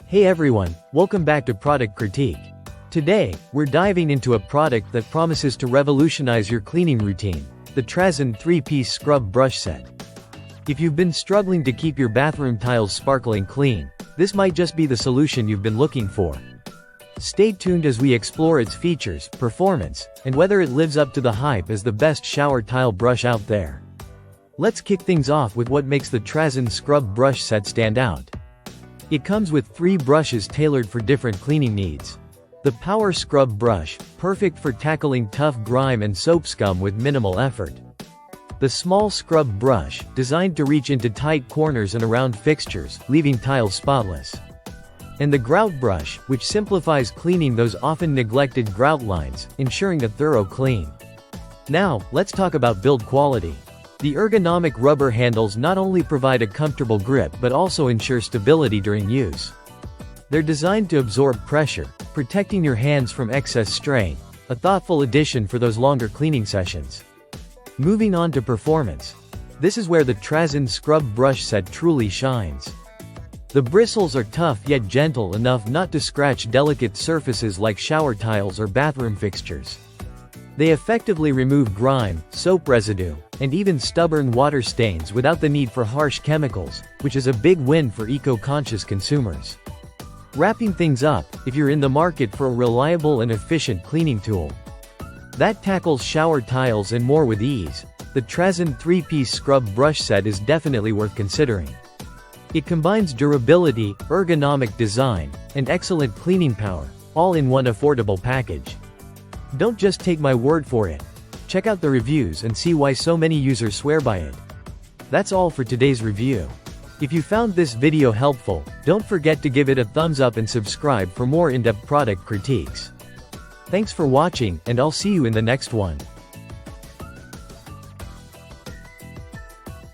Hey everyone, welcome back to Product Critique. Today, we're diving into a product that promises to revolutionize your cleaning routine, the Trazon 3-piece scrub brush set. If you've been struggling to keep your bathroom tiles sparkling clean, this might just be the solution you've been looking for. Stay tuned as we explore its features, performance, and whether it lives up to the hype as the best shower tile brush out there. Let's kick things off with what makes the Trazon scrub brush set stand out. It comes with 3 brushes tailored for different cleaning needs. The Power Scrub Brush, perfect for tackling tough grime and soap scum with minimal effort. The Small Scrub Brush, designed to reach into tight corners and around fixtures, leaving tiles spotless. And the Grout Brush, which simplifies cleaning those often neglected grout lines, ensuring a thorough clean. Now, let's talk about build quality. The ergonomic rubber handles not only provide a comfortable grip but also ensure stability during use. They're designed to absorb pressure, protecting your hands from excess strain, a thoughtful addition for those longer cleaning sessions. Moving on to performance. This is where the Trazon scrub brush set truly shines. The bristles are tough yet gentle enough not to scratch delicate surfaces like shower tiles or bathroom fixtures. They effectively remove grime, soap residue, and even stubborn water stains without the need for harsh chemicals, which is a big win for eco-conscious consumers. Wrapping things up, if you're in the market for a reliable and efficient cleaning tool that tackles shower tiles and more with ease, the Trazon 3-piece scrub brush set is definitely worth considering. It combines durability, ergonomic design, and excellent cleaning power, all in one affordable package. Don't just take my word for it. Check out the reviews and see why so many users swear by it. That's all for today's review. If you found this video helpful, don't forget to give it a thumbs up and subscribe for more in-depth product critiques. Thanks for watching, and I'll see you in the next one.